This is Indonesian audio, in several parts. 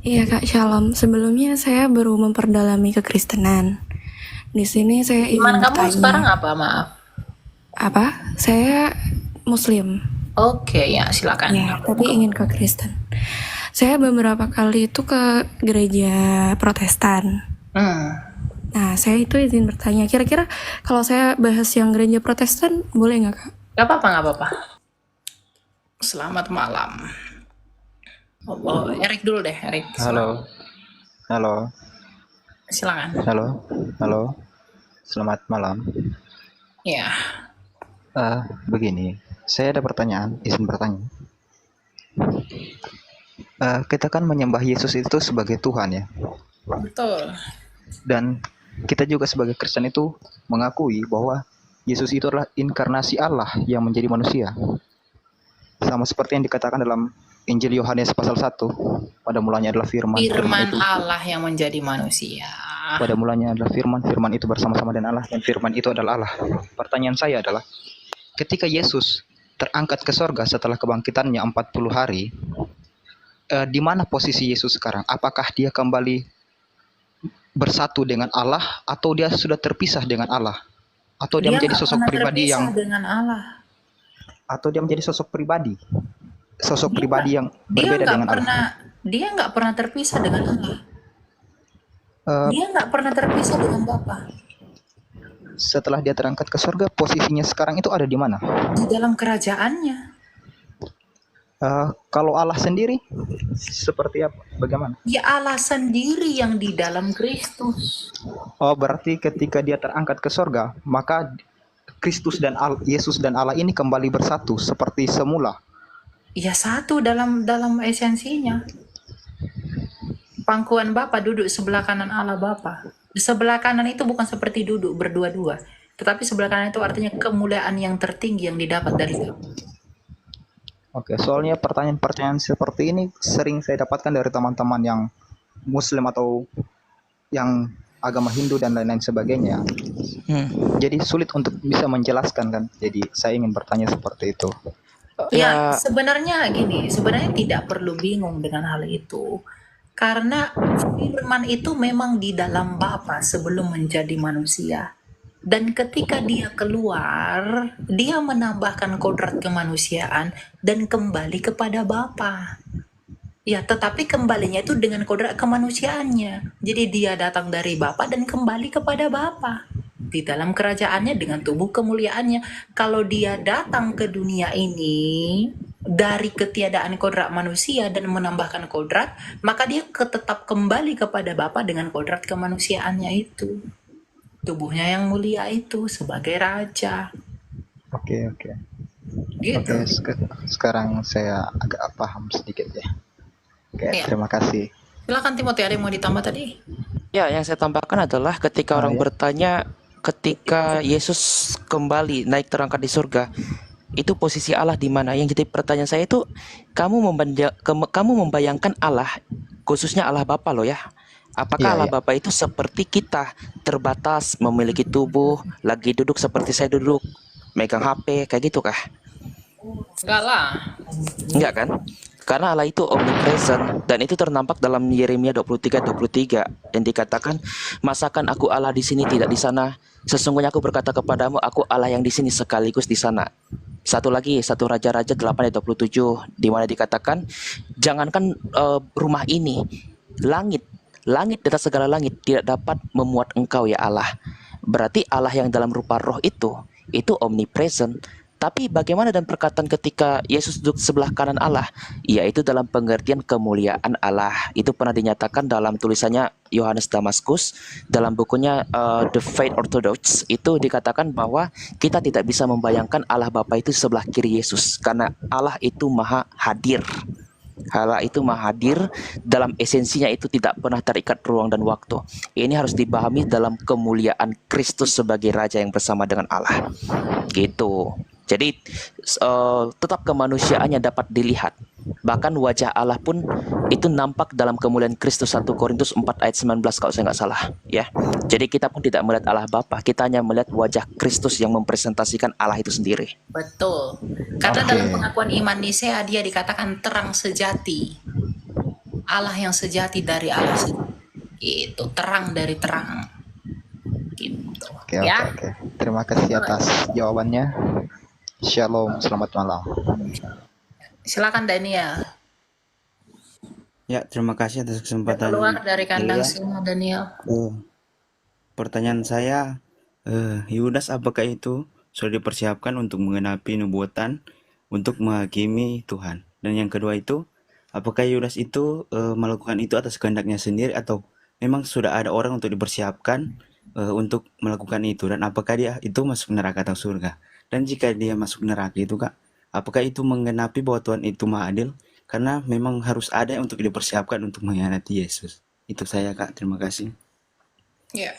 Iya Kak, Shalom. Sebelumnya saya baru memperdalami kekristenan. Di sini saya Iman izin kamu bertanya. sekarang apa? Maaf. Apa? Saya Muslim. Oke, ya silakan. Ya, tapi ingin ke Kristen. Saya beberapa kali itu ke gereja Protestan. Hmm, Nah, saya itu izin bertanya. Kira-kira kalau saya bahas yang gereja Protestan, boleh nggak Kak? gak apa-apa, gak apa-apa. Selamat malam. Oh, Erik dulu deh, Erik. Silakan. Halo, halo, Silakan. halo, halo. Selamat malam. Ya, Begini, saya ada pertanyaan, izin bertanya. Kita kan menyembah Yesus itu sebagai Tuhan ya, betul. dan kita juga sebagai Kristen itu mengakui bahwa Yesus itu adalah inkarnasi Allah yang menjadi manusia. Sama seperti yang dikatakan dalam Injil Yohanes pasal 1, pada mulanya adalah firman, firman Firman itu Allah yang menjadi manusia. pada mulanya adalah firman, firman itu bersama-sama dengan Allah, dan firman itu adalah Allah. Pertanyaan saya adalah, ketika Yesus terangkat ke sorga setelah kebangkitannya 40 hari, di mana posisi Yesus sekarang? Apakah dia kembali bersatu dengan Allah, atau dia sudah terpisah dengan Allah? Atau dia Dia menjadi nggak sosok pernah pribadi terpisah yang dengan Allah. atau dia menjadi sosok Dia nggak, pribadi yang dia berbeda nggak dengan Allah? pernah, dia nggak pernah terpisah dengan Allah. Eh, Dia nggak pernah terpisah dengan Bapa. Setelah dia terangkat ke sorga, posisinya sekarang itu ada di mana? Di dalam kerajaannya. Kalau Allah sendiri seperti apa? Bagaimana? Ya Allah sendiri yang di dalam Kristus. Oh, berarti ketika dia terangkat ke sorga, maka Kristus dan Yesus dan Allah ini kembali bersatu seperti semula. Ya satu dalam dalam esensinya. Pangkuan Bapa duduk sebelah kanan Allah Bapa. Sebelah kanan itu bukan seperti duduk berdua-dua, tetapi sebelah kanan itu artinya kemuliaan yang tertinggi yang didapat dari Bapa. Oke, soalnya pertanyaan-pertanyaan seperti ini sering saya dapatkan dari teman-teman yang Muslim atau yang agama Hindu dan lain-lain sebagainya. Jadi sulit untuk bisa menjelaskan kan. Jadi saya ingin bertanya seperti itu. Ya, Ya, sebenarnya gini, sebenarnya tidak perlu bingung dengan hal itu. Karena firman itu memang di dalam Bapa sebelum menjadi manusia. Dan ketika dia keluar, dia menambahkan kodrat kemanusiaan dan kembali kepada Bapa. Ya, tetapi kembalinya itu dengan kodrat kemanusiaannya. Jadi dia datang dari Bapa dan kembali kepada Bapa. Di dalam kerajaannya dengan tubuh kemuliaannya. Kalau dia datang ke dunia ini dari ketiadaan kodrat manusia dan menambahkan kodrat, maka dia tetap kembali kepada Bapa dengan kodrat kemanusiaannya itu. Tubuhnya yang mulia itu sebagai raja. Oke, oke. Gitu. Oke, sekarang saya agak paham sedikit ya. Oke, Ya. terima kasih. Silakan Timothy, ada yang mau ditambah tadi? ya, yang saya tambahkan adalah ketika orang Ya. bertanya, ketika Yesus kembali naik terangkat di surga, itu posisi Allah di mana? Yang jadi pertanyaan saya itu, kamu membayangkan Allah, khususnya Allah Bapa loh ya. Apakah Iya, Allah iya. Bapa itu seperti kita, terbatas, memiliki tubuh, lagi duduk seperti saya duduk, megang HP, kayak gitu kah? Enggak lah. Enggak kan? Karena Allah itu omnipresent dan itu ternampak dalam Yeremia 23:23 yang dikatakan, "Masakan aku Allah di sini tidak di sana? Sesungguhnya aku berkata kepadamu, aku Allah yang di sini sekaligus di sana." Satu lagi, satu Raja-Raja 8:27 di mana dikatakan, "Jangankan rumah ini, langit, langit di atas segala langit tidak dapat memuat engkau ya Allah." Berarti Allah yang dalam rupa roh itu omnipresent. Tapi bagaimana dan perkataan ketika Yesus duduk sebelah kanan Allah, yaitu dalam pengertian kemuliaan Allah. Itu pernah dinyatakan dalam tulisannya Yohanes Damaskus dalam bukunya The Faith Orthodox. Itu dikatakan bahwa kita tidak bisa membayangkan Allah Bapa itu sebelah kiri Yesus karena Allah itu maha hadir. Allah itu maha hadir, dalam esensinya itu tidak pernah terikat ruang dan waktu. Ini harus dipahami dalam kemuliaan Kristus sebagai Raja yang bersama dengan Allah. Gitu. Jadi tetap kemanusiaannya dapat dilihat. Bahkan wajah Allah pun itu nampak dalam kemuliaan Kristus. 1 Korintus 4 ayat 19 kalau saya nggak salah ya. Jadi kita pun tidak melihat Allah Bapa, kita hanya melihat wajah Kristus yang mempresentasikan Allah itu sendiri. Betul. Karena Oke. dalam pengakuan iman Nisea dia dikatakan terang sejati. Allah yang sejati dari Allah sejati. Itu terang dari terang. Gitu. Oke, Ya. oke, oke. Terima kasih atas jawabannya. Shalom, selamat malam. Silakan Daniel. Ya, terima kasih atas kesempatan Keluar dari kandang Elia. singa Daniel. Pertanyaan saya, Yudas apakah itu sudah dipersiapkan untuk menggenapi nubuatan untuk menghakimi Tuhan? Dan yang kedua itu, apakah Yudas itu melakukan itu atas kehendaknya sendiri atau memang sudah ada orang untuk dipersiapkan untuk melakukan itu? Dan apakah dia itu masuk neraka atau surga? Dan jika dia masuk neraka itu, Kak, apakah itu menggenapi bahwa Tuhan itu Maha Adil? Karena memang harus ada untuk dipersiapkan untuk mengkhianati Yesus. Itu saya, Kak. Terima kasih. Ya.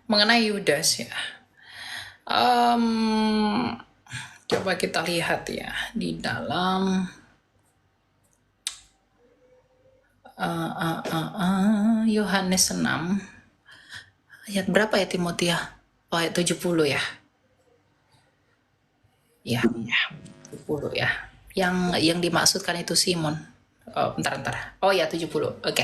Mengenai Yudas ya. Coba kita lihat ya di dalam Yohanes 6 ayat berapa ya Timotius ya? Oh, ayat 70 ya. Ya, 70 ya. Yang dimaksudkan itu Simon. Oh, bentar. Oh ya 70. Oke.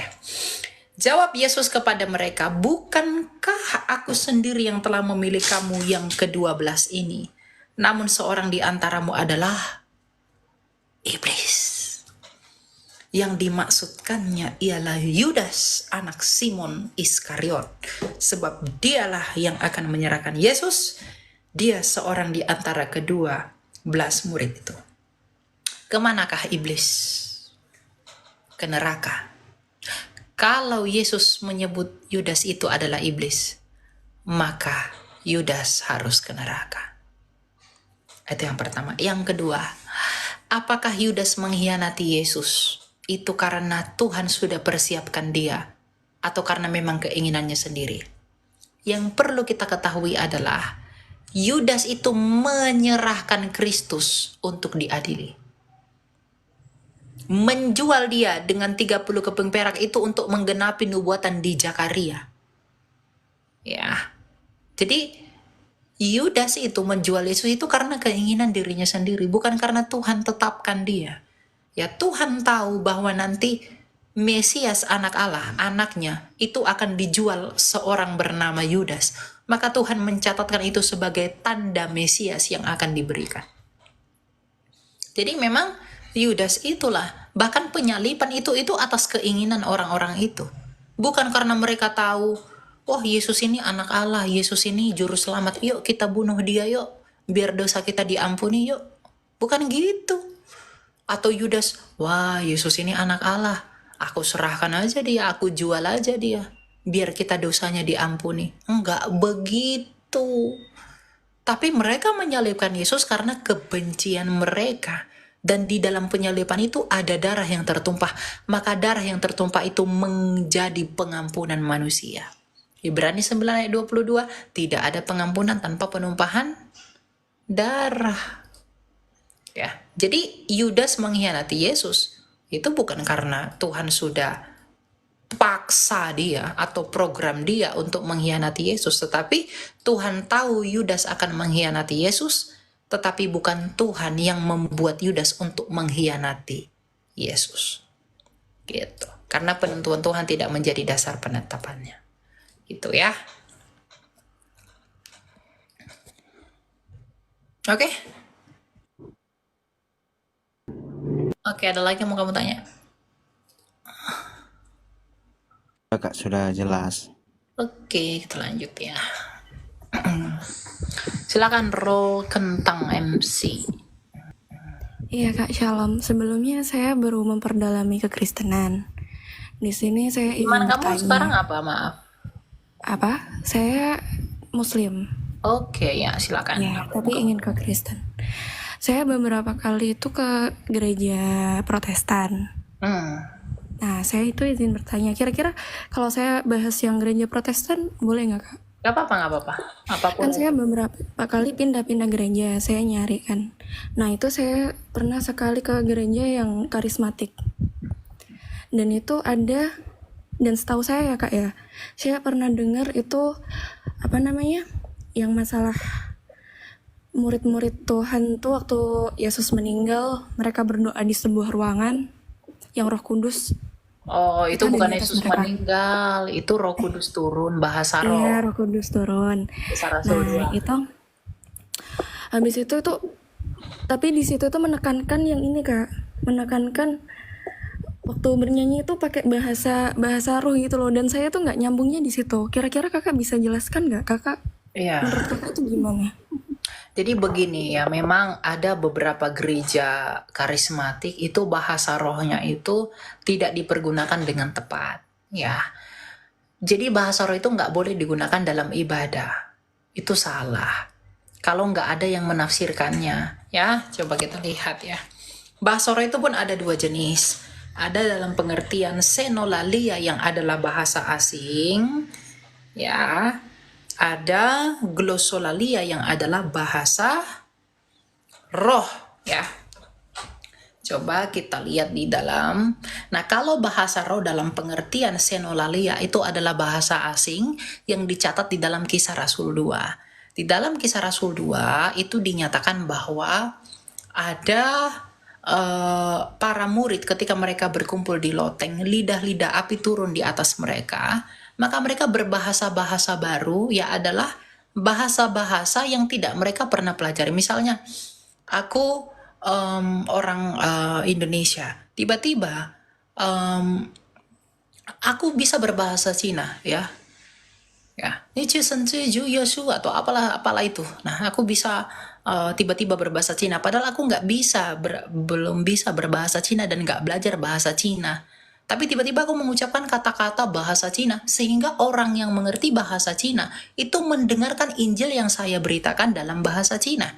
Jawab Yesus kepada mereka, bukankah aku sendiri yang telah memilih kamu yang ke-12 ini? Namun seorang di antaramu adalah iblis. Yang dimaksudkannya ialah Yudas, anak Simon Iskariot. Sebab dialah yang akan menyerahkan Yesus. Dia seorang di antara ke-12 murid itu. Kemanakah iblis? Ke neraka. Kalau Yesus menyebut Yudas itu adalah iblis, maka Yudas harus ke neraka. Itu yang pertama. Yang kedua, apakah Yudas mengkhianati Yesus? Itu karena Tuhan sudah persiapkan dia, atau karena memang keinginannya sendiri? Yang perlu kita ketahui adalah, Yudas itu menyerahkan Kristus untuk diadili. Menjual dia dengan 30 keping perak itu untuk menggenapi nubuatan di Zakaria. Ya. Jadi Yudas itu menjual Yesus itu karena keinginan dirinya sendiri, bukan karena Tuhan tetapkan dia. Ya, Tuhan tahu bahwa nanti Mesias anak Allah, anaknya, itu akan dijual seorang bernama Yudas. Maka Tuhan mencatatkan itu sebagai tanda Mesias yang akan diberikan. Jadi memang Yudas itulah, bahkan penyalipan itu atas keinginan orang-orang itu. Bukan karena mereka tahu, wah Yesus ini anak Allah, Yesus ini juru selamat, yuk kita bunuh dia yuk, biar dosa kita diampuni yuk. Bukan gitu. Atau Yudas, wah Yesus ini anak Allah, aku serahkan aja dia, aku jual aja dia, biar kita dosanya diampuni. Enggak begitu. Tapi mereka menyalibkan Yesus karena kebencian mereka. Dan di dalam penyaliban itu ada darah yang tertumpah. Maka darah yang tertumpah itu menjadi pengampunan manusia. Ibrani 9 ayat 22, tidak ada pengampunan tanpa penumpahan darah. Ya, jadi Yudas mengkhianati Yesus itu bukan karena Tuhan sudah paksa dia atau program dia untuk mengkhianati Yesus, tetapi Tuhan tahu Yudas akan mengkhianati Yesus, tetapi bukan Tuhan yang membuat Yudas untuk mengkhianati Yesus. Gitu. Karena penentuan Tuhan tidak menjadi dasar penetapannya. Gitu ya. Oke. Oke, ada lagi yang mau kamu tanya? Kak, sudah jelas. Oke, kita lanjut ya. Silakan roll kentang MC. Iya Kak, shalom. Sebelumnya saya baru memperdalami kekristenan. Di sini saya ingin Gimana kamu bertanya. sekarang apa? Maaf. Apa? Saya Muslim. Oke, ya silakan. Ya, tapi ingin ke Kristen. Saya beberapa kali itu ke gereja Protestan. Nah, saya itu izin bertanya. Kira-kira kalau saya bahas yang gereja Protestan, boleh nggak Kak? Gak apa-apa. Apapun. Kan saya beberapa kali pindah-pindah gereja, saya nyari kan. Nah itu saya pernah sekali ke gereja yang karismatik. Dan itu ada, dan setahu saya ya Kak ya, saya pernah dengar itu, yang masalah murid-murid Tuhan tuh waktu Yesus meninggal, mereka berdoa di sebuah ruangan yang Roh Kudus Oh, Itu itu ada bukan di atas Yesus mereka. meninggal, itu Roh Kudus turun, bahasa Iya, roh. Roh Kudus turun. Kisah Rasul Nah, 2. itu habis itu tuh, tapi di situ tuh menekankan yang ini Kak, menekankan waktu bernyanyi itu pakai bahasa bahasa roh gitu loh, dan saya tuh nggak nyambungnya di situ. Kira-kira Kakak bisa jelaskan nggak, Kakak? Iya. Menurut Kakak itu gimana? Jadi begini ya, memang ada beberapa gereja karismatik itu bahasa rohnya itu tidak dipergunakan dengan tepat. Ya, jadi bahasa roh itu nggak boleh digunakan dalam ibadah. Itu salah. Kalau nggak ada yang menafsirkannya, ya coba kita lihat ya. Bahasa roh itu pun ada dua jenis. Ada dalam pengertian senolalia yang adalah bahasa asing, ya. Ada glosolalia yang adalah bahasa roh, ya. Coba kita lihat di dalam. Nah, kalau bahasa roh dalam pengertian senolalia itu adalah bahasa asing yang dicatat di dalam Kisah Rasul 2. Di dalam Kisah Rasul 2 itu dinyatakan bahwa ada para murid ketika mereka berkumpul di loteng, lidah-lidah api turun di atas mereka, maka mereka berbahasa-bahasa baru, ya adalah bahasa-bahasa yang tidak mereka pernah pelajari. Misalnya, aku orang Indonesia, tiba-tiba aku bisa berbahasa Cina, ya. Ya, ini Ju Yosu atau apalah itu. Nah, aku bisa tiba-tiba berbahasa Cina. Padahal aku nggak bisa, belum bisa berbahasa Cina dan nggak belajar bahasa Cina. Tapi tiba-tiba aku mengucapkan kata-kata bahasa Cina sehingga orang yang mengerti bahasa Cina itu mendengarkan Injil yang saya beritakan dalam bahasa Cina.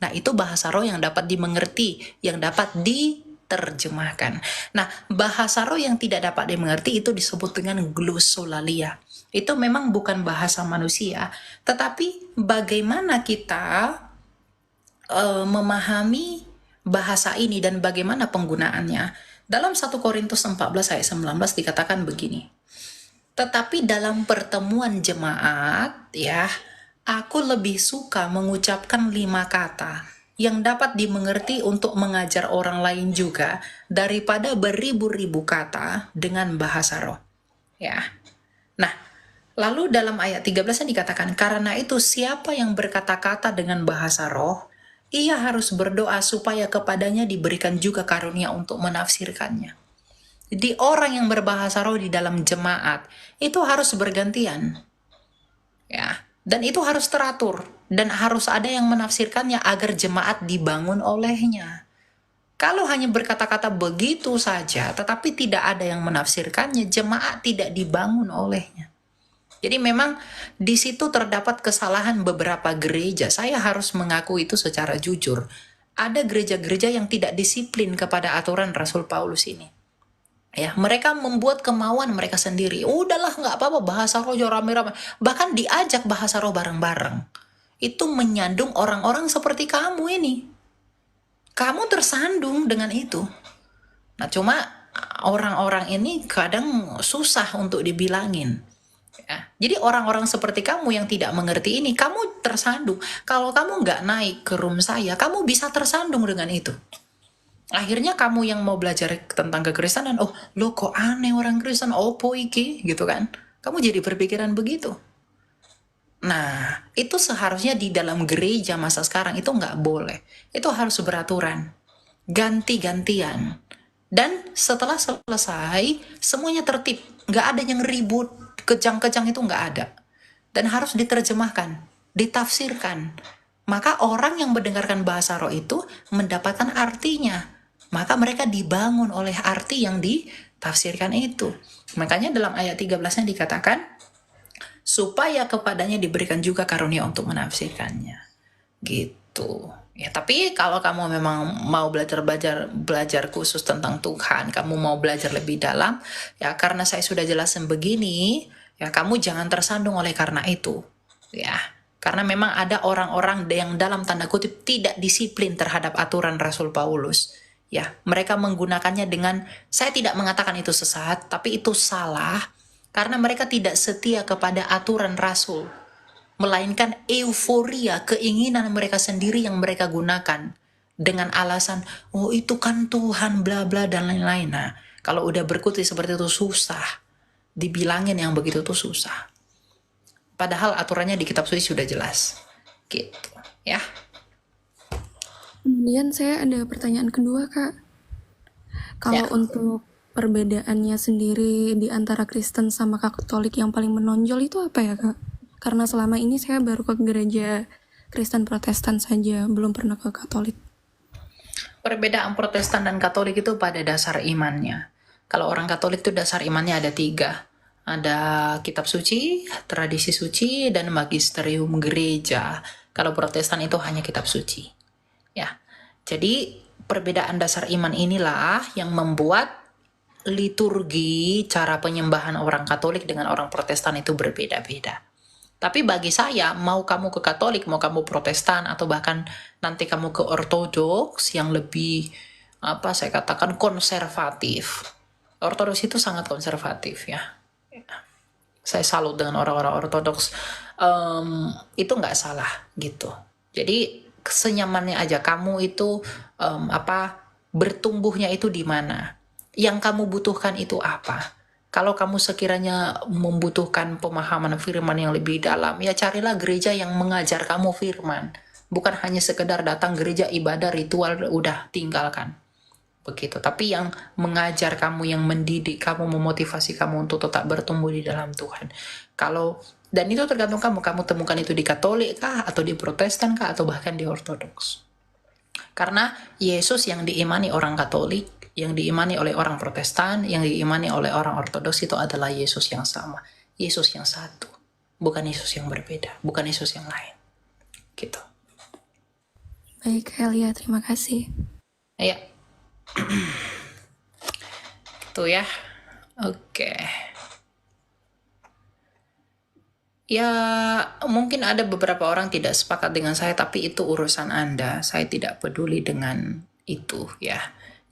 Nah, itu bahasa roh yang dapat dimengerti, yang dapat diterjemahkan. Nah, bahasa roh yang tidak dapat dimengerti itu disebut dengan glosolalia. Itu memang bukan bahasa manusia, tetapi bagaimana kita memahami bahasa ini dan bagaimana penggunaannya. Dalam 1 Korintus 14 ayat 19 dikatakan begini. Tetapi dalam pertemuan jemaat, ya, aku lebih suka mengucapkan 5 kata yang dapat dimengerti untuk mengajar orang lain juga daripada beribu-ribu kata dengan bahasa roh. Ya. Nah, lalu dalam ayat 13 dikatakan, karena itu siapa yang berkata-kata dengan bahasa roh, ia harus berdoa supaya kepadanya diberikan juga karunia untuk menafsirkannya. Jadi orang yang berbahasa roh di dalam jemaat itu harus bergantian, ya, dan itu harus teratur dan harus ada yang menafsirkannya agar jemaat dibangun olehnya. Kalau hanya berkata-kata begitu saja, tetapi tidak ada yang menafsirkannya, jemaat tidak dibangun olehnya. Jadi memang di situ terdapat kesalahan beberapa gereja. Saya harus mengaku itu secara jujur. Ada gereja-gereja yang tidak disiplin kepada aturan Rasul Paulus ini. Ya, mereka membuat kemauan mereka sendiri. Udahlah, nggak apa-apa bahasa roh rame-rame. Bahkan diajak bahasa roh bareng-bareng. Itu menyandung orang-orang seperti kamu ini. Kamu tersandung dengan itu. Nah, cuma orang-orang ini kadang susah untuk dibilangin. Ya, jadi orang-orang seperti kamu yang tidak mengerti ini, kamu tersandung. Kalau kamu nggak naik ke room saya, kamu bisa tersandung dengan itu. Akhirnya kamu yang mau belajar tentang kekristenan, oh lo kok aneh orang Kristen, opo iki, gitu kan. Kamu jadi berpikiran begitu. Nah, itu seharusnya di dalam gereja masa sekarang itu nggak boleh. Itu harus beraturan. Ganti-gantian. Dan setelah selesai, semuanya tertib. Nggak ada yang ribut, kejang-kejang itu nggak ada. Dan harus diterjemahkan, ditafsirkan. Maka orang yang mendengarkan bahasa roh itu mendapatkan artinya. Maka mereka dibangun oleh arti yang ditafsirkan itu. Makanya dalam ayat 13-nya dikatakan, supaya kepadanya diberikan juga karunia untuk menafsirkannya. Gitu. Ya, tapi kalau kamu memang mau belajar khusus tentang Tuhan, kamu mau belajar lebih dalam, ya karena saya sudah jelasin begini, ya kamu jangan tersandung oleh karena itu. Ya, karena memang ada orang-orang yang dalam tanda kutip tidak disiplin terhadap aturan Rasul Paulus. Ya, mereka menggunakannya dengan, saya tidak mengatakan itu sesat, tapi itu salah karena mereka tidak setia kepada aturan Rasul, melainkan euforia, keinginan mereka sendiri yang mereka gunakan dengan alasan, oh itu kan Tuhan, bla bla dan lain-lain. Nah, Kalau udah berkutik seperti itu susah. Dibilangin yang begitu tuh susah. Padahal aturannya di kitab suci sudah jelas. Gitu, ya. Kemudian saya ada pertanyaan kedua, Kak. Kalau Ya. untuk perbedaannya sendiri di antara Kristen sama Katolik yang paling menonjol itu apa ya, Kak? Karena selama ini saya baru ke gereja Kristen Protestan saja, belum pernah ke Katolik. Perbedaan Protestan dan Katolik itu pada dasar imannya. Kalau orang Katolik itu dasar imannya ada 3. Ada kitab suci, tradisi suci, dan magisterium gereja. Kalau Protestan itu hanya kitab suci. Ya, jadi perbedaan dasar iman inilah yang membuat liturgi, cara penyembahan orang Katolik dengan orang Protestan itu berbeda-beda. Tapi bagi saya, mau kamu ke Katolik, mau kamu Protestan, atau bahkan nanti kamu ke Ortodoks yang lebih, saya katakan konservatif. Ortodoks itu sangat konservatif ya. Saya salut dengan orang-orang Ortodoks. Itu nggak salah gitu. Jadi senyamannya aja kamu itu bertumbuhnya itu di mana. Yang kamu butuhkan itu apa? Kalau kamu sekiranya membutuhkan pemahaman firman yang lebih dalam, ya carilah gereja yang mengajar kamu firman. Bukan hanya sekedar datang gereja ibadah ritual udah tinggalkan. Begitu. Tapi yang mengajar kamu, yang mendidik kamu, memotivasi kamu untuk tetap bertumbuh di dalam Tuhan. Dan itu tergantung kamu temukan itu di Katolik kah, atau di Protestan kah, atau bahkan di Ortodoks. Karena Yesus yang diimani orang Katolik, yang diimani oleh orang Protestan, yang diimani oleh orang Ortodoks itu adalah Yesus yang sama. Yesus yang satu. Bukan Yesus yang berbeda. Bukan Yesus yang lain. Gitu. Baik, Elia, terima kasih. Ya. Itu ya. Oke. Ya, mungkin ada beberapa orang tidak sepakat dengan saya, tapi itu urusan Anda. Saya tidak peduli dengan itu ya.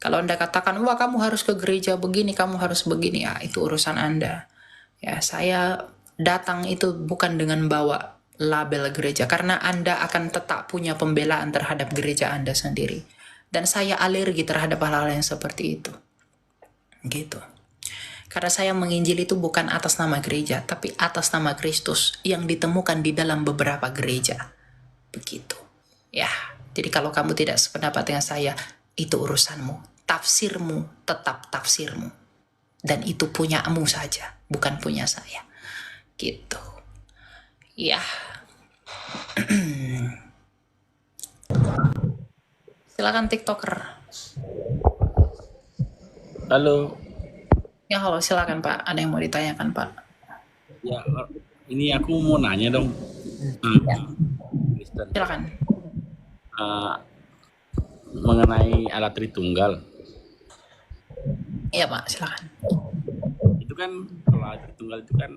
Kalau Anda katakan, wah kamu harus ke gereja begini, kamu harus begini, ya itu urusan Anda. Ya, saya datang itu bukan dengan bawa label gereja, karena Anda akan tetap punya pembelaan terhadap gereja Anda sendiri. Dan saya alergi terhadap hal-hal yang seperti itu. Gitu. Karena saya menginjil itu bukan atas nama gereja, tapi atas nama Kristus yang ditemukan di dalam beberapa gereja. Begitu. Ya, jadi kalau kamu tidak sependapat dengan saya, itu urusanmu. Tafsirmu tetap tafsirmu. Dan itu punyamu saja, bukan punya saya. Gitu. Ya. Silakan TikToker. Halo, Ya, halo, silakan Pak. Ada yang mau ditanyakan Pak? ya ini aku mau nanya dong, Kristen, Silakan. mengenai alat Tritunggal. Iya Pak, silakan. Itu kan kalau alat Tritunggal itu kan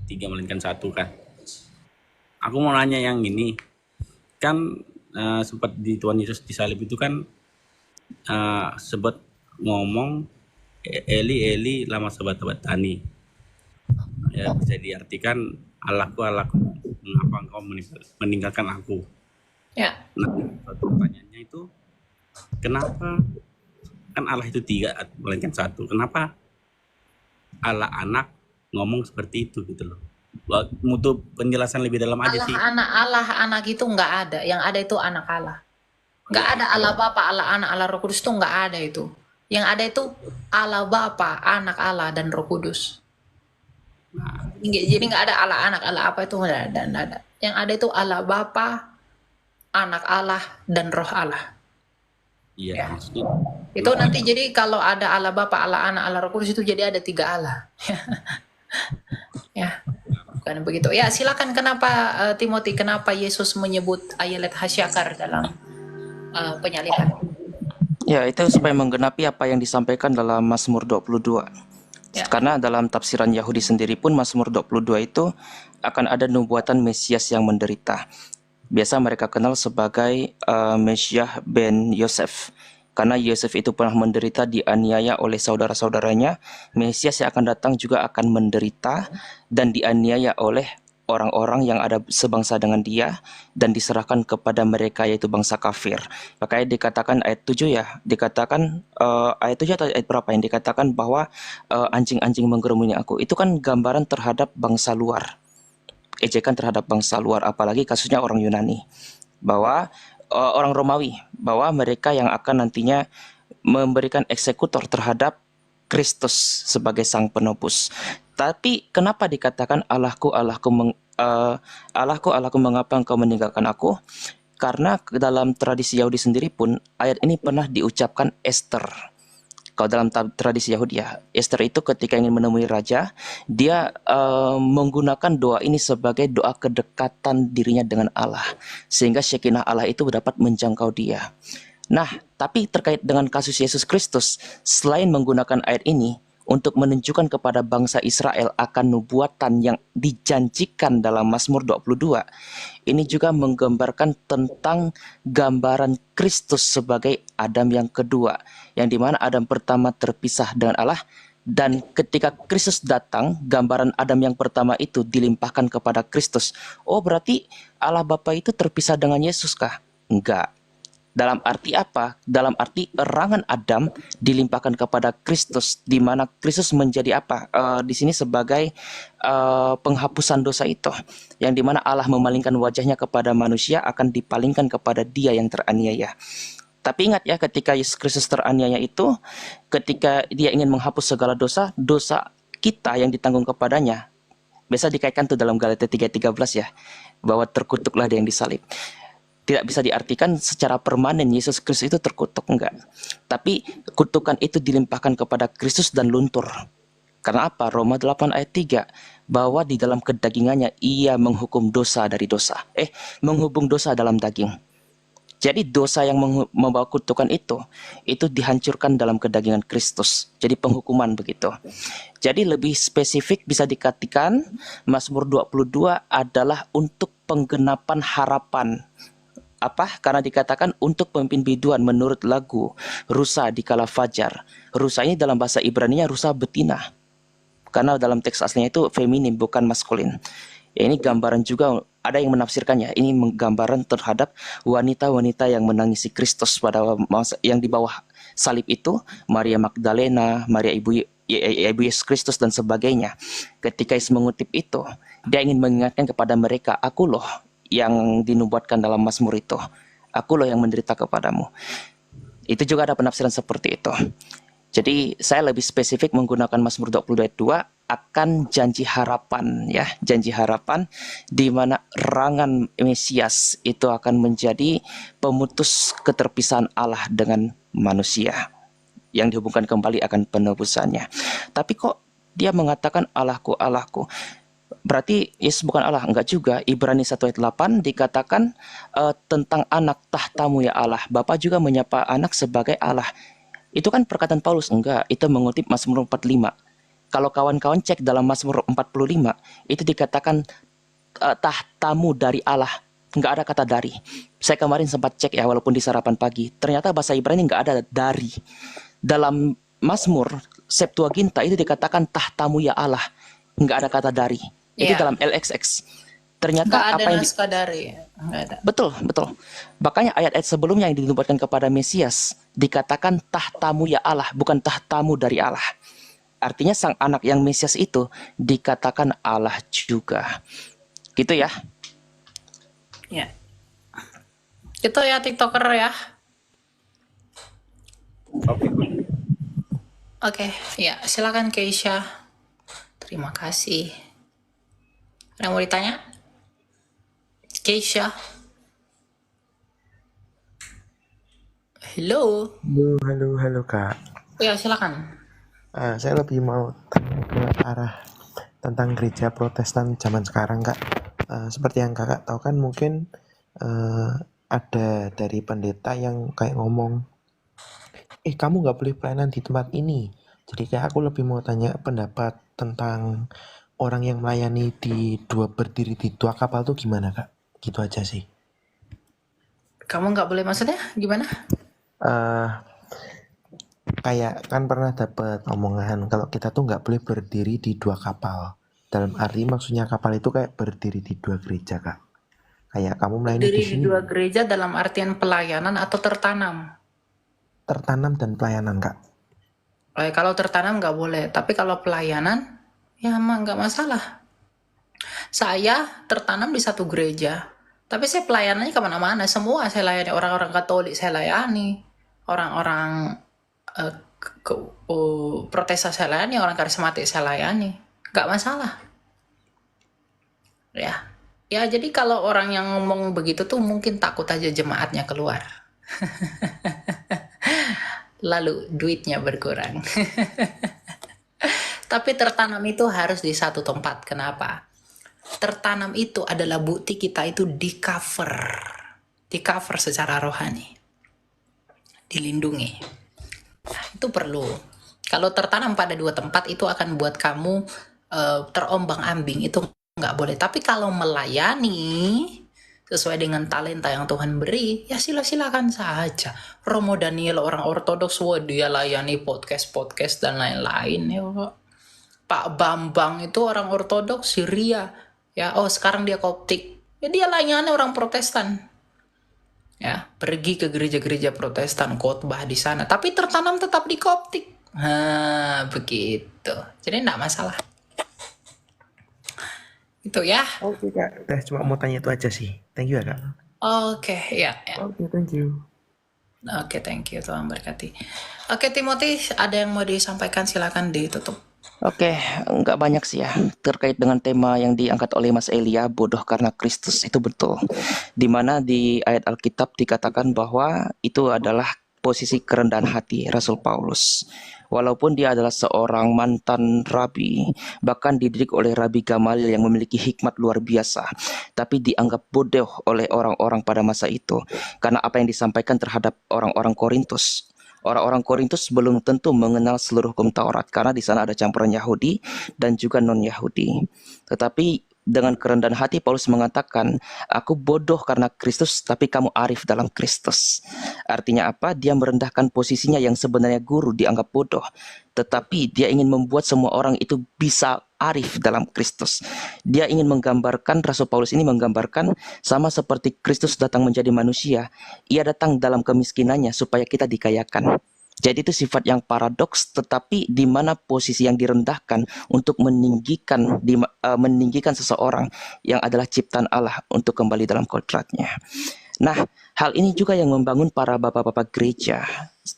3 melainkan 1 kan. Aku mau nanya yang ini, kan sempat di Tuhan Yesus disalib itu kan sempat ngomong Eli Eli lama sabachthani. Ya bisa diartikan Allahku Allahku mengapa engkau meninggalkan aku. Ya. Nah, satu pertanyaannya itu kenapa kan Allah itu 3 melainkan 1, kenapa Allah anak ngomong seperti itu gitu loh. Butuh penjelasan lebih dalam aja sih. Allah anak itu nggak ada. Yang ada itu anak Allah. Nggak ada Allah Bapa, Allah Anak, Allah Roh Kudus itu nggak ada itu. Yang ada itu Allah Bapa, Anak Allah, dan Roh Kudus. Jadi nggak ada Allah Anak, Allah apa itu nggak ada. Yang ada itu Allah Bapa, Anak Allah, dan Roh Allah. Iya, Ya. maksudnya Itu nanti jadi kalau ada Allah Bapa, Allah Anak, Allah Roh Kudus itu jadi ada 3 Allah. Ya, bukan begitu. Ya, silakan kenapa Timothy, kenapa Yesus menyebut Ayelet Hasyakar dalam penyaliban? Ya, itu supaya menggenapi apa yang disampaikan dalam Mazmur 22. Ya. Karena dalam tafsiran Yahudi sendiri pun Mazmur 22 itu akan ada nubuatan Mesias yang menderita. Biasa mereka kenal sebagai Mesiah ben Yosef. Karena Yosef itu pernah menderita, dianiaya oleh saudara-saudaranya, Mesias yang akan datang juga akan menderita dan dianiaya oleh orang-orang yang ada sebangsa dengan dia dan diserahkan kepada mereka yaitu bangsa kafir. Makanya dikatakan ayat 7 ya, dikatakan ayat 7 atau ayat berapa yang dikatakan bahwa anjing-anjing menggerumuni aku. Itu kan gambaran terhadap bangsa luar, ejekan terhadap bangsa luar, apalagi kasusnya orang Yunani, bahwa orang Romawi, bahwa mereka yang akan nantinya memberikan eksekutor terhadap Kristus sebagai sang penebus. Tapi kenapa dikatakan Allahku, Allahku, mengapa engkau meninggalkan aku? Karena dalam tradisi Yahudi sendiri pun ayat ini pernah diucapkan Esther. Kalau dalam tradisi Yahudi ya, Esther itu ketika ingin menemui raja, dia menggunakan doa ini sebagai doa kedekatan dirinya dengan Allah, sehingga Shekinah Allah itu dapat menjangkau dia. Nah, tapi terkait dengan kasus Yesus Kristus, selain menggunakan ayat ini untuk menunjukkan kepada bangsa Israel akan nubuatan yang dijanjikan dalam Mazmur 22, ini juga menggambarkan tentang gambaran Kristus sebagai Adam yang kedua, yang dimana Adam pertama terpisah dengan Allah, dan ketika Kristus datang, gambaran Adam yang pertama itu dilimpahkan kepada Kristus. Oh, berarti Allah Bapa itu terpisah dengan Yesus kah? Enggak. Dalam arti apa? Dalam arti erangan Adam dilimpahkan kepada Kristus, di mana Kristus menjadi apa? Di sini sebagai penghapusan dosa itu, yang di mana Allah memalingkan wajahnya kepada manusia akan dipalingkan kepada dia yang teraniaya. Tapi ingat ya, ketika Yesus Kristus teraniaya itu, ketika dia ingin menghapus segala dosa, dosa kita yang ditanggung kepadanya, biasa dikaitkan tuh dalam Galatia 3:13 ya, bahwa terkutuklah dia yang disalib. Tidak bisa diartikan secara permanen Yesus Kristus itu terkutuk, enggak. Tapi kutukan itu dilimpahkan kepada Kristus dan luntur. Karena apa? Roma 8 ayat 3, bahwa di dalam kedagingannya ia menghukum dosa dari dosa. Menghubung dosa dalam daging. Jadi dosa yang membawa kutukan itu dihancurkan dalam kedagingan Kristus. Jadi penghukuman begitu. Jadi lebih spesifik bisa dikatakan Mazmur 22 adalah untuk penggenapan harapan. Apa? Karena dikatakan untuk pemimpin biduan menurut lagu rusa di kala fajar. Rusa ini dalam bahasa Ibrani-nya rusa betina. Karena dalam teks aslinya itu feminim, bukan maskulin. Ya, ini gambaran juga, ada yang menafsirkannya. Ini gambaran terhadap wanita-wanita yang menangisi Kristus pada masa yang di bawah salib itu, Maria Magdalena, Maria Ibu Yesus Kristus dan sebagainya. Ketika Yesus mengutip itu, dia ingin mengingatkan kepada mereka, aku loh yang dinubuatkan dalam Mazmur itu. Aku loh yang menderita kepadamu. Itu juga ada penafsiran seperti itu. Jadi saya lebih spesifik menggunakan Mazmur 22 ayat 2 akan janji harapan ya, janji harapan di mana erangan Mesias itu akan menjadi pemutus keterpisahan Allah dengan manusia yang dihubungkan kembali akan penebusannya. Tapi kok dia mengatakan Allahku, Allahku? Berarti Yesus bukan Allah? Enggak juga. Ibrani 1 ayat 8 dikatakan tentang anak tahtamu ya Allah. Bapa juga menyapa anak sebagai Allah. Itu kan perkataan Paulus? Enggak, itu mengutip Mazmur 45. Kalau kawan-kawan cek dalam Mazmur 45, itu dikatakan tahtamu dari Allah. Enggak ada kata dari. Saya kemarin sempat cek ya, walaupun di sarapan pagi. Ternyata bahasa Ibrani enggak ada dari. Dalam Mazmur Septuaginta itu dikatakan tahtamu ya Allah. Enggak ada kata dari. Itu dalam LXX. Ternyata Nggak ada apa yang naskah dari, nggak ada. betul. Makanya ayat-ayat sebelumnya yang dinubuatkan kepada Mesias dikatakan tahtamu ya Allah, bukan tahtamu dari Allah. Artinya sang anak yang Mesias itu dikatakan Allah juga. Gitu ya. Ya. Itu ya TikToker ya. Oke, ya silakan Keisha. Terima kasih. Ada yang mau ditanya? Keisha. Halo. Halo Kak. Ya silakan. Saya lebih mau tanya ke arah tentang gereja Protestan zaman sekarang Kak. Seperti yang Kakak tahu kan mungkin ada dari pendeta yang kayak ngomong, kamu nggak boleh pelayanan di tempat ini. Jadi kayak aku lebih mau tanya pendapat tentang orang yang melayani berdiri di dua kapal tuh gimana Kak? Gitu aja sih. Kamu nggak boleh maksudnya gimana? Kayak kan pernah dapat omongan kalau kita tuh nggak boleh berdiri di dua kapal. dalam arti maksudnya kapal itu kayak berdiri di 2 gereja, Kak. Kayak kamu melayani di Berdiri di sini 2 gereja dalam artian pelayanan atau tertanam? tertanam dan pelayanan, Kak. Kalau tertanam nggak boleh, tapi kalau pelayanan, ya emang nggak masalah. Saya tertanam di 1 gereja, tapi saya pelayanannya kemana-mana. Semua saya layani, orang-orang Katolik saya layani, orang-orang Protestan saya layani, orang karismatik saya layani. Nggak masalah. Ya, jadi kalau orang yang ngomong begitu tuh mungkin takut aja jemaatnya keluar. Lalu duitnya berkurang. Tapi tertanam itu harus di satu tempat. Kenapa? Tertanam itu adalah bukti kita itu di cover secara rohani, dilindungi. Nah, itu perlu. Kalau tertanam pada 2 tempat itu akan buat kamu terombang-ambing, itu nggak boleh. Tapi kalau melayani sesuai dengan talenta yang Tuhan beri, ya silakan saja. Romo Daniel orang ortodoks, dia layani podcast dan lain-lain ya. Pak Bambang itu orang ortodoks Syria, ya. Sekarang dia Koptik, ya dia layani orang Protestan, ya. Pergi ke gereja-gereja Protestan, khotbah di sana, tapi tertanam tetap di Koptik. Begitu. Jadi enggak masalah. Itu ya. Oke, Kak. Cuma mau tanya itu aja sih. Thank you ya, Kak. Oke, ya. Oke, thank you. Oke, thank you, Tuhan berkati. Oke, Timothy, ada yang mau disampaikan, silakan ditutup. Oke, nggak banyak sih ya terkait dengan tema yang diangkat oleh Mas Elia, bodoh karena Kristus, itu betul. Dimana di ayat Alkitab dikatakan bahwa itu adalah posisi kerendahan hati Rasul Paulus. Walaupun dia adalah seorang mantan rabi, bahkan dididik oleh Rabi Gamaliel yang memiliki hikmat luar biasa, tapi dianggap bodoh oleh orang-orang pada masa itu karena apa yang disampaikan terhadap orang-orang Korintus. Orang-orang Korintus belum tentu mengenal seluruh hukum Taurat karena di sana ada campuran Yahudi dan juga non-Yahudi. Tetapi dengan kerendahan hati Paulus mengatakan, aku bodoh karena Kristus, tapi kamu arif dalam Kristus. Artinya apa? Dia merendahkan posisinya yang sebenarnya guru dianggap bodoh, tetapi dia ingin membuat semua orang itu bisa arif dalam Kristus. Dia ingin menggambarkan, Rasul Paulus ini menggambarkan sama seperti Kristus datang menjadi manusia, ia datang dalam kemiskinannya supaya kita dikayakan. Jadi itu sifat yang paradoks, tetapi di mana posisi yang direndahkan untuk meninggikan seseorang yang adalah ciptaan Allah untuk kembali dalam kodratnya. Nah, hal ini juga yang membangun para bapak-bapak gereja.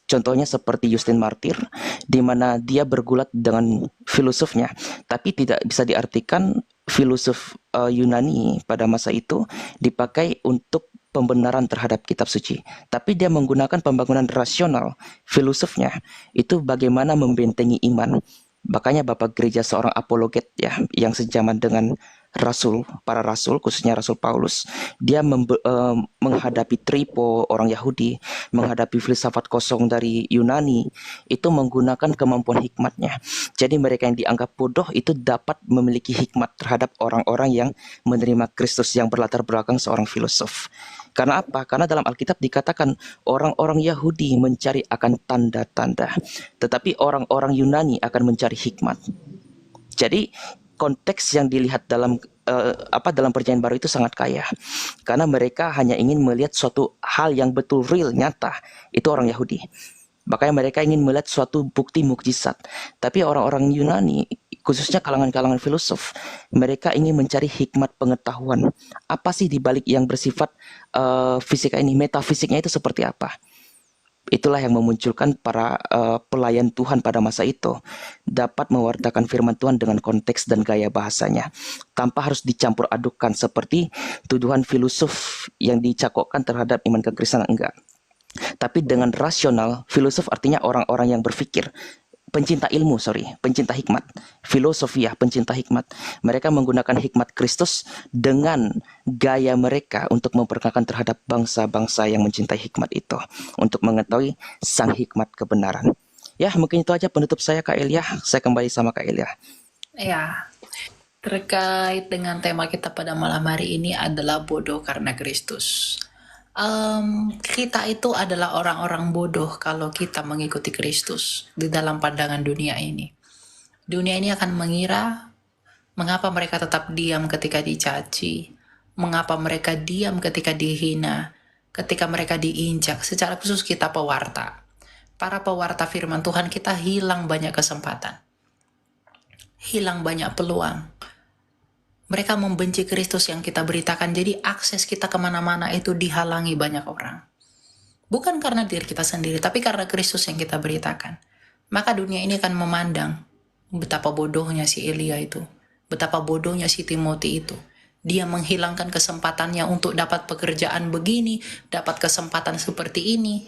Contohnya seperti Justin Martyr, di mana dia bergulat dengan filosofnya, tapi tidak bisa diartikan filosof Yunani pada masa itu dipakai untuk pembenaran terhadap kitab suci, tapi dia menggunakan pembangunan rasional. Filosofnya itu bagaimana membentengi iman. Makanya Bapak Gereja seorang apologet ya, yang sejaman dengan para rasul, khususnya Rasul Paulus, dia menghadapi Tripo orang Yahudi, menghadapi filsafat kosong dari Yunani, itu menggunakan kemampuan hikmatnya. Jadi mereka yang dianggap bodoh itu dapat memiliki hikmat terhadap orang-orang yang menerima Kristus yang berlatar belakang seorang filosof. Karena apa? Karena dalam Alkitab dikatakan orang-orang Yahudi mencari akan tanda-tanda, tetapi orang-orang Yunani akan mencari hikmat. Jadi konteks yang dilihat dalam dalam perjanjian baru itu sangat kaya, karena mereka hanya ingin melihat suatu hal yang betul real, nyata. Itu orang Yahudi. Makanya mereka ingin melihat suatu bukti mukjizat. Tapi orang-orang Yunani, khususnya kalangan-kalangan filosof, mereka ingin mencari hikmat pengetahuan. Apa sih dibalik yang bersifat fisika ini, metafisiknya itu seperti apa? Itulah yang memunculkan para pelayan Tuhan pada masa itu dapat mewartakan firman Tuhan dengan konteks dan gaya bahasanya tanpa harus dicampur adukan seperti tuduhan filosof yang dicakokkan terhadap iman kekristenan, enggak. Tapi dengan rasional, filosof artinya orang-orang yang berpikir, pencinta ilmu, pencinta hikmat. Filosofiah, pencinta hikmat. Mereka menggunakan hikmat Kristus dengan gaya mereka untuk memperkenalkan terhadap bangsa-bangsa yang mencintai hikmat itu, untuk mengetahui sang hikmat kebenaran. Ya, mungkin itu aja penutup saya, Kak Elia. Saya kembali sama Kak Elia. Ya, terkait dengan tema kita pada malam hari ini adalah bodoh karena Kristus. Kita itu adalah orang-orang bodoh kalau kita mengikuti Kristus di dalam pandangan dunia ini. Dunia ini akan mengira Mengapa mereka tetap diam ketika dicaci? Mengapa mereka diam ketika dihina? Ketika mereka diinjak? Secara khusus kita pewarta. Para pewarta firman Tuhan kita hilang banyak kesempatan. Hilang banyak peluang. Mereka membenci Kristus yang kita beritakan. Jadi akses kita kemana-mana itu dihalangi banyak orang. Bukan karena diri kita sendiri, tapi karena Kristus yang kita beritakan. Maka dunia ini akan memandang betapa bodohnya si Elia itu. Betapa bodohnya si Timothy itu. Dia menghilangkan kesempatannya untuk dapat pekerjaan begini, dapat kesempatan seperti ini,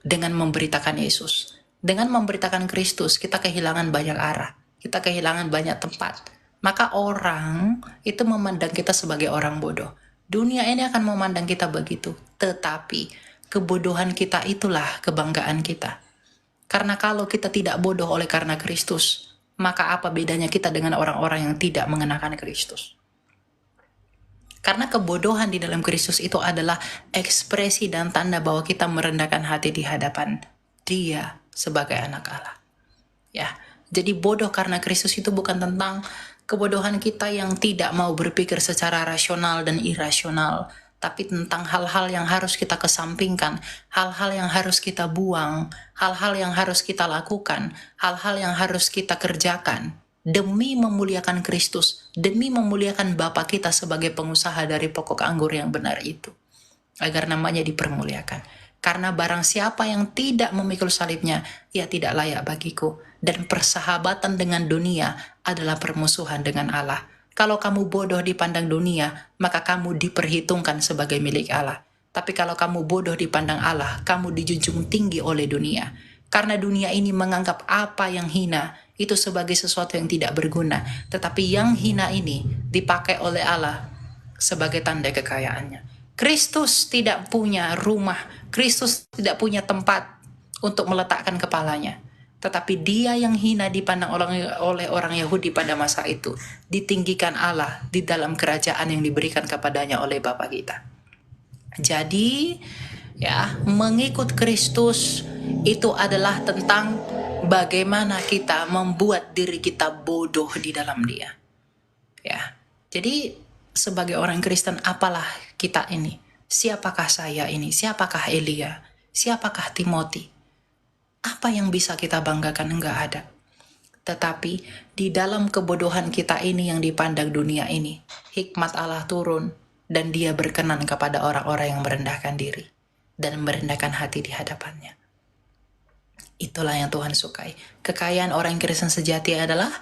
dengan memberitakan Yesus. Dengan memberitakan Kristus, kita kehilangan banyak arah. Kita kehilangan banyak tempat. Maka orang itu memandang kita sebagai orang bodoh. Dunia ini akan memandang kita begitu. Tetapi kebodohan kita itulah kebanggaan kita. Karena kalau kita tidak bodoh oleh karena Kristus, maka apa bedanya kita dengan orang-orang yang tidak mengenakan Kristus? Karena kebodohan di dalam Kristus itu adalah ekspresi dan tanda bahwa kita merendahkan hati di hadapan Dia sebagai anak Allah. Ya, jadi bodoh karena Kristus itu bukan tentang kebodohan kita yang tidak mau berpikir secara rasional dan irasional, tapi tentang hal-hal yang harus kita kesampingkan, hal-hal yang harus kita buang, hal-hal yang harus kita lakukan, hal-hal yang harus kita kerjakan demi memuliakan Kristus, demi memuliakan Bapa kita sebagai pengusaha dari pokok anggur yang benar itu, agar namanya dipermuliakan. Karena barang siapa yang tidak memikul salibnya, ia tidak layak bagiku. Dan persahabatan dengan dunia adalah permusuhan dengan Allah. Kalau kamu bodoh dipandang dunia, maka kamu diperhitungkan sebagai milik Allah. Tapi kalau kamu bodoh dipandang Allah, kamu dijunjung tinggi oleh dunia. Karena dunia ini menganggap apa yang hina itu sebagai sesuatu yang tidak berguna. Tetapi yang hina ini dipakai oleh Allah sebagai tanda kekayaannya. Kristus tidak punya rumah, Kristus tidak punya tempat untuk meletakkan kepalanya. Tetapi dia yang hina dipandang oleh orang Yahudi pada masa itu, ditinggikan Allah di dalam kerajaan yang diberikan kepadanya oleh Bapa kita. Jadi, ya, mengikut Kristus itu adalah tentang bagaimana kita membuat diri kita bodoh di dalam Dia. Ya. Jadi sebagai orang Kristen, apalah kita ini? Siapakah saya ini? Siapakah Elia? Siapakah Timothy? Apa yang bisa kita banggakan? Enggak ada. Tetapi di dalam kebodohan kita ini yang dipandang dunia ini, hikmat Allah turun dan Dia berkenan kepada orang-orang yang merendahkan diri dan merendahkan hati di hadapannya. Itulah yang Tuhan sukai. Kekayaan orang Kristen sejati adalah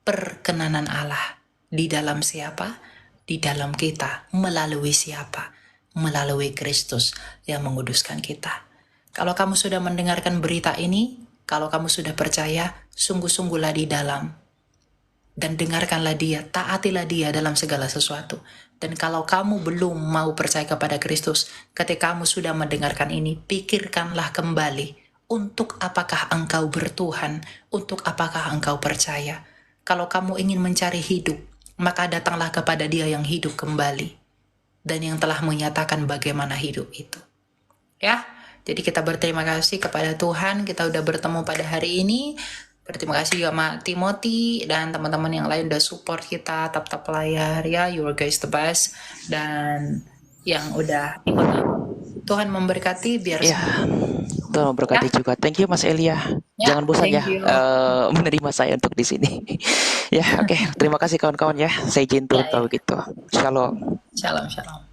perkenanan Allah. Di dalam siapa? Di dalam kita. Melalui siapa? Melalui Kristus yang menguduskan kita. Kalau kamu sudah mendengarkan berita ini, kalau kamu sudah percaya, sungguh-sungguhlah di dalam. Dan dengarkanlah Dia, taatilah Dia dalam segala sesuatu. Dan kalau kamu belum mau percaya kepada Kristus, ketika kamu sudah mendengarkan ini, pikirkanlah kembali, untuk apakah engkau bertuhan, untuk apakah engkau percaya. Kalau kamu ingin mencari hidup, maka datanglah kepada Dia yang hidup kembali, dan yang telah menyatakan bagaimana hidup itu. Ya, jadi kita berterima kasih kepada Tuhan, kita udah bertemu pada hari ini. Berterima kasih juga sama Timothy dan teman-teman yang lain udah support kita, tap-tap layar ya, you are guys the best. Dan yang udah ikut, Tuhan memberkati biar Ya, Tuhan memberkati juga. Thank you Mas Elia. Ya, Jangan bosan ya thank you. menerima saya untuk di sini. Ya, oke. Terima kasih kawan-kawan ya. Saya izin tutup Ya, ya. kalau gitu. Shalom. Shalom, shalom.